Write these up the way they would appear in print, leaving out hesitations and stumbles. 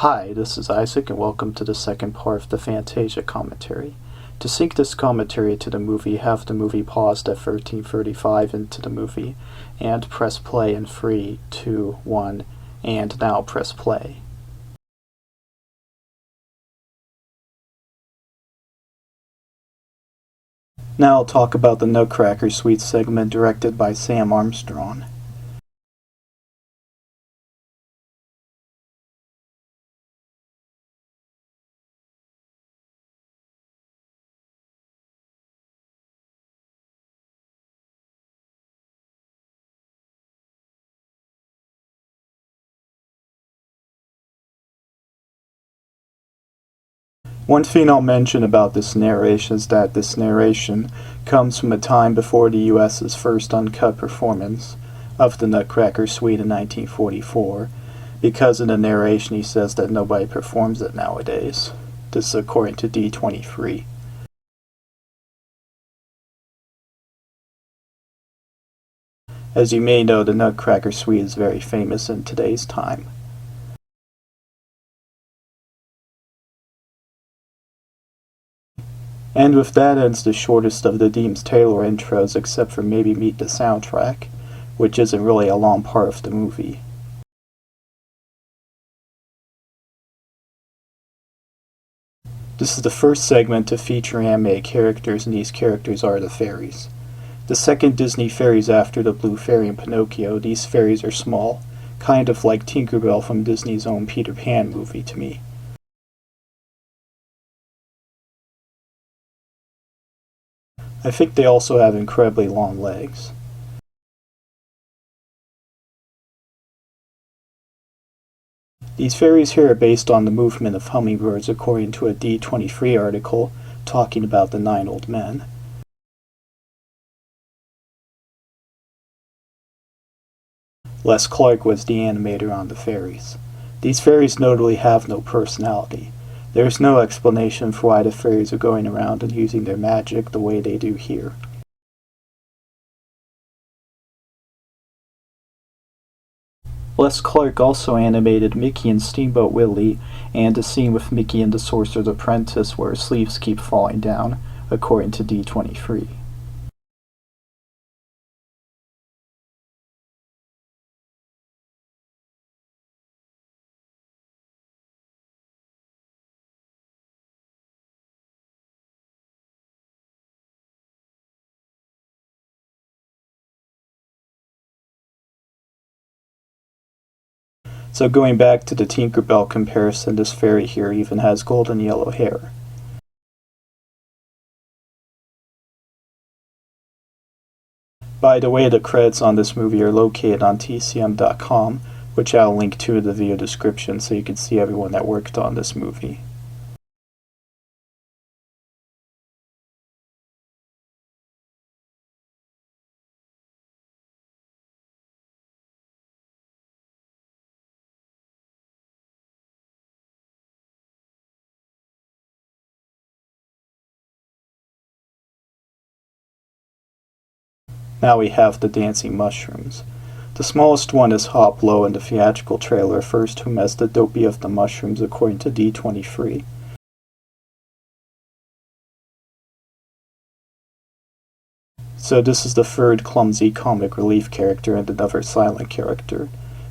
Hi, this is Isaac and welcome to the second part of the Fantasia commentary. To sync this commentary to the movie, have the movie paused at 13:35 into the movie, and press play in 3, 2, 1, and now press play. Now I'll talk about the Nutcracker Suite segment directed by Sam Armstrong. One thing I'll mention about this narration is that this narration comes from a time before the U.S.'s first uncut performance of the Nutcracker Suite in 1944, because in the narration he says that nobody performs it nowadays. This is according to D23. As you may know, the Nutcracker Suite is very famous in today's time. And with that ends the shortest of the Deems Taylor intros, except for maybe Meet the Soundtrack, which isn't really a long part of the movie. This is the first segment to feature animated characters, and these characters are the fairies. The second Disney fairies after the Blue Fairy and Pinocchio. These fairies are small, kind of like Tinkerbell from Disney's own Peter Pan movie to me. I think they also have incredibly long legs. These fairies here are based on the movement of hummingbirds according to a D23 article talking about the 9 old men. Les Clark was the animator on the fairies. These fairies notably have no personality. There is no explanation for why the fairies are going around and using their magic the way they do here. Les Clark also animated Mickey and Steamboat Willie and a scene with Mickey and the Sorcerer's Apprentice where his sleeves keep falling down, according to D23. So going back to the Tinkerbell comparison, this fairy here even has golden yellow hair. By the way, the credits on this movie are located on tcm.com, which I'll link to in the video description so you can see everyone that worked on this movie. Now we have the dancing mushrooms. The smallest one is Hop Low in the theatrical trailer refers to him as the dopey of the mushrooms according to D23. So this is the third clumsy comic relief character and another silent character.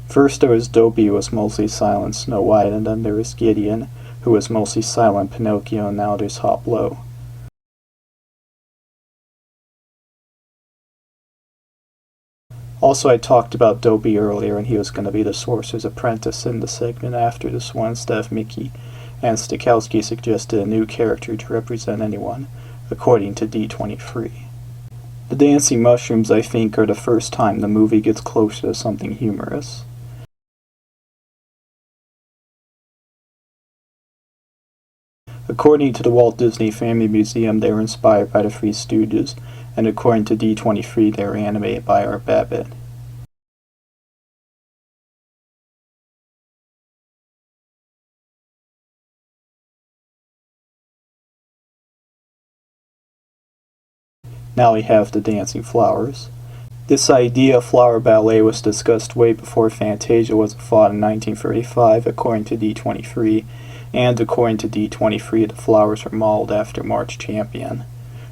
First there was Dopey, who was mostly silent Snow White, and then there was Gideon, who was mostly silent Pinocchio, and now there's Hop Low. Also, I talked about Dopey earlier, and he was going to be the Sorcerer's Apprentice in the segment after this one instead of Mickey, and Stokowski suggested a new character to represent anyone, according to D23. The dancing mushrooms, I think, are the first time the movie gets closer to something humorous. According to the Walt Disney Family Museum, they were inspired by the Three Stooges, and according to D23, they were animated by Art Babbitt. Now we have the dancing flowers. This idea of flower ballet was discussed way before Fantasia was a thought in 1935, according to D23, and according to D23 the flowers were modeled after March Champion,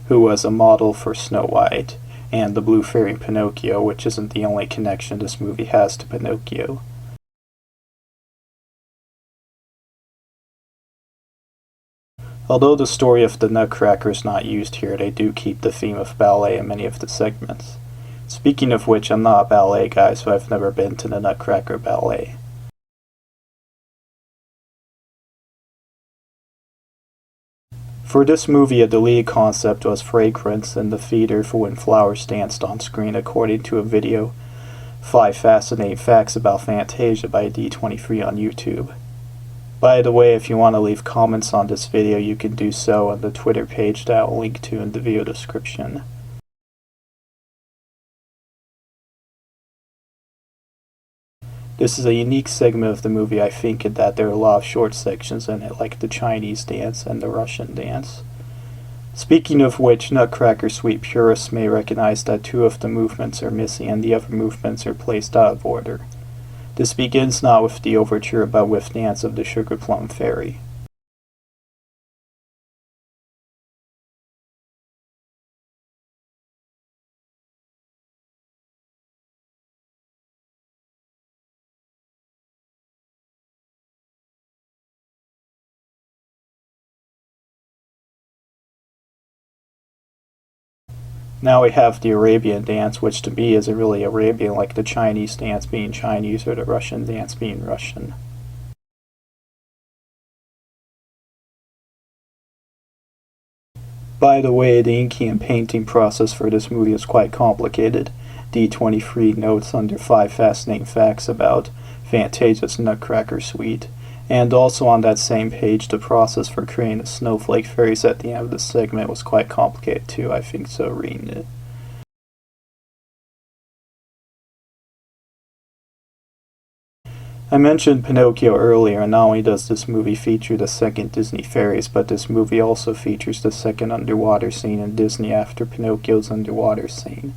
who was a model for Snow White, and the Blue Fairy in Pinocchio, which isn't the only connection this movie has to Pinocchio. Although the story of the Nutcracker is not used here, they do keep the theme of ballet in many of the segments. Speaking of which, I'm not a ballet guy, so I've never been to the Nutcracker ballet. For this movie, a deleted concept was fragrance in the theater for when flowers danced on screen, according to a video, 5 Fascinating Facts About Fantasia by D23 on YouTube. By the way, if you want to leave comments on this video, you can do so on the Twitter page that I'll link to in the video description. This is a unique segment of the movie, I think, in that there are a lot of short sections in it, like the Chinese dance and the Russian dance. Speaking of which, Nutcracker Suite purists may recognize that 2 of the movements are missing and the other movements are placed out of order. This begins not with the overture but with Dance of the Sugar Plum Fairy. Now we have the Arabian dance, which to me isn't really Arabian, like the Chinese dance being Chinese or the Russian dance being Russian. By the way, the inking and painting process for this movie is quite complicated. D23 notes under 5 Fascinating Facts About Fantasia's Nutcracker Suite. And also on that same page, the process for creating the snowflake fairies at the end of the segment was quite complicated too, I think so, reading it. I mentioned Pinocchio earlier, and not only does this movie feature the second Disney fairies, but this movie also features the second underwater scene in Disney after Pinocchio's underwater scene.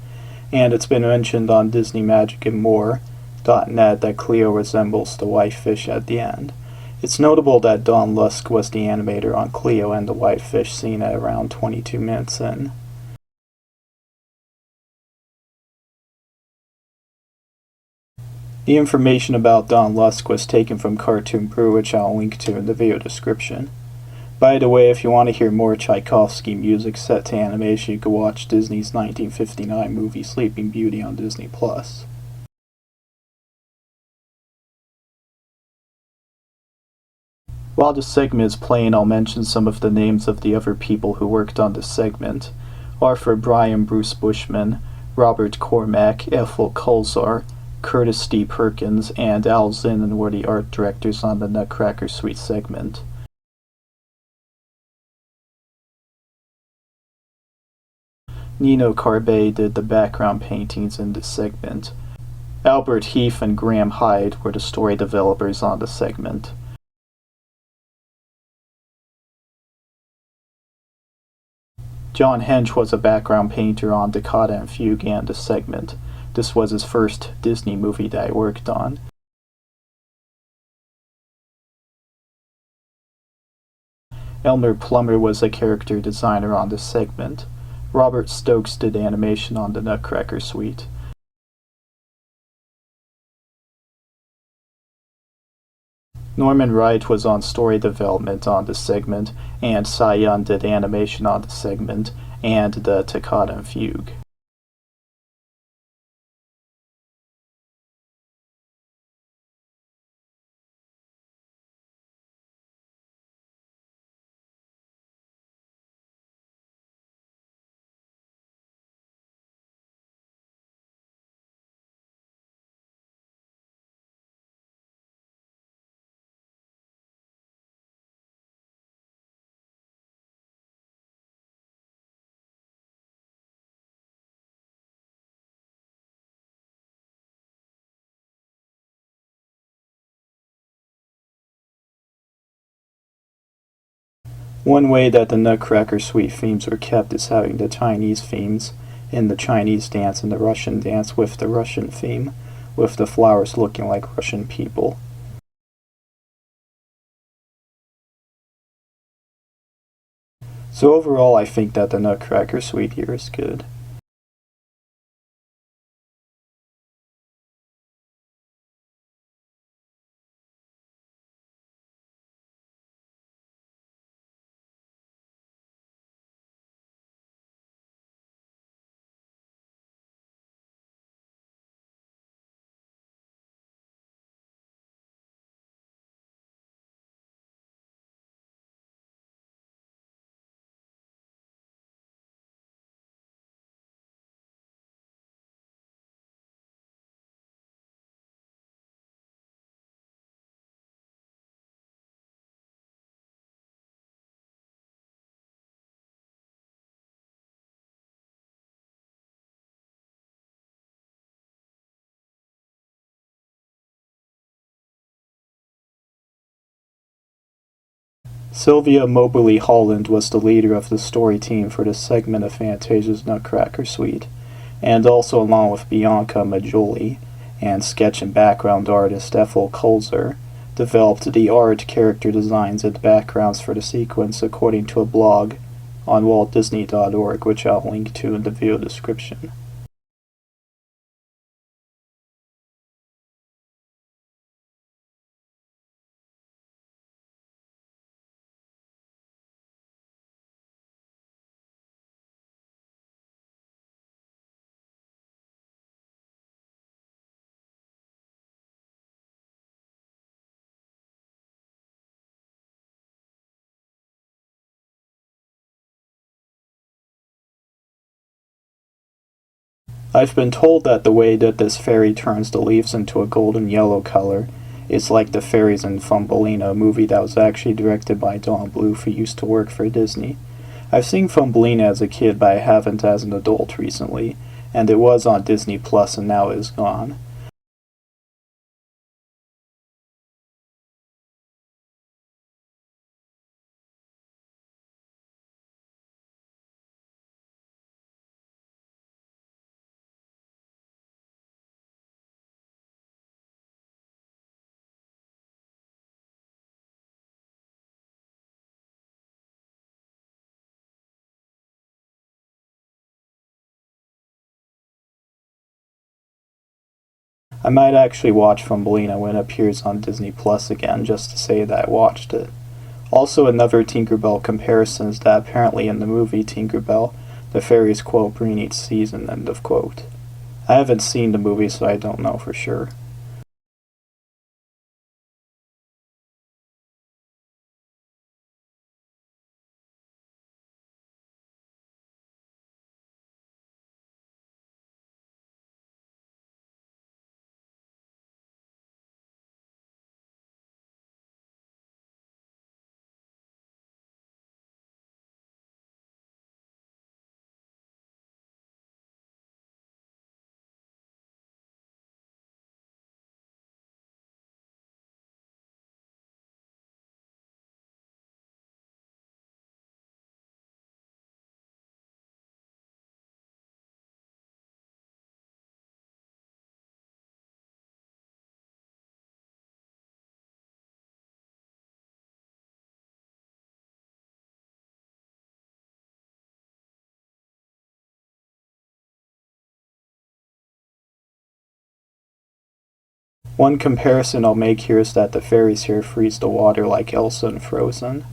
And it's been mentioned on Disney Magic and More.net that Cleo resembles the white fish at the end. It's notable that Don Lusk was the animator on Cleo and the white fish scene at around 22 minutes in. The information about Don Lusk was taken from Cartoon Brew, which I'll link to in the video description. By the way, if you want to hear more Tchaikovsky music set to animation, you can watch Disney's 1959 movie Sleeping Beauty on Disney+. While this segment is playing, I'll mention some of the names of the other people who worked on this segment. Arthur Bryan, Bruce Bushman, Robert Cormack, Ethel Kulzar, Curtis D. Perkins, and Al Zinnon were the art directors on the Nutcracker Suite segment. Nino Carbet did the background paintings in this segment. Albert Heath and Graham Hyde were the story developers on the segment. John Hench was a background painter on Toccata and Fugue and the segment. This was his first Disney movie that I worked on. Elmer Plummer was a character designer on the segment. Robert Stokes did animation on the Nutcracker Suite. Norman Wright was on story development on the segment, and Cy Yun did animation on the segment and the Toccata and Fugue. One way that the Nutcracker Suite themes were kept is having the Chinese themes in the Chinese dance and the Russian dance with the Russian theme, with the flowers looking like Russian people. So overall, I think that the Nutcracker suite here is good. Sylvia Moberly Holland was the leader of the story team for this segment of Fantasia's Nutcracker suite, and also along with Bianca Majoli and sketch and background artist Ethel Kulzer, developed the art, character designs, and backgrounds for the sequence according to a blog on waltdisney.org, which I'll link to in the video description. I've been told that the way that this fairy turns the leaves into a golden yellow color is like the fairies in Thumbelina, a movie that was actually directed by Don Bluth, who used to work for Disney. I've seen Thumbelina as a kid, but I haven't as an adult recently, and it was on Disney Plus and now it is gone. I might actually watch Thumbelina when it appears on Disney Plus again, just to say that I watched it. Also, another Tinkerbell comparison is that apparently in the movie Tinkerbell, the fairies, quote, "bring each season," end of quote. I haven't seen the movie, so I don't know for sure. One comparison I'll make here is that the fairies here freeze the water like Elsa in Frozen.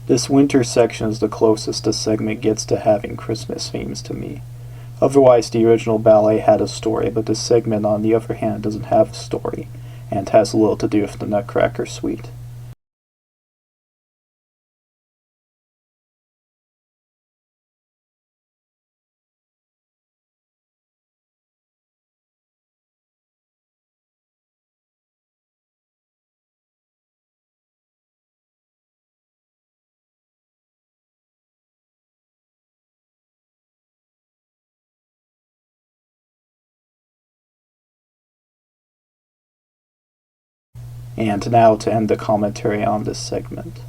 This winter section is the closest the segment gets to having Christmas themes to me. Otherwise, the original ballet had a story, but this segment, on the other hand, doesn't have a story. and has little to do with the Nutcracker suite. And now to end the commentary on this segment.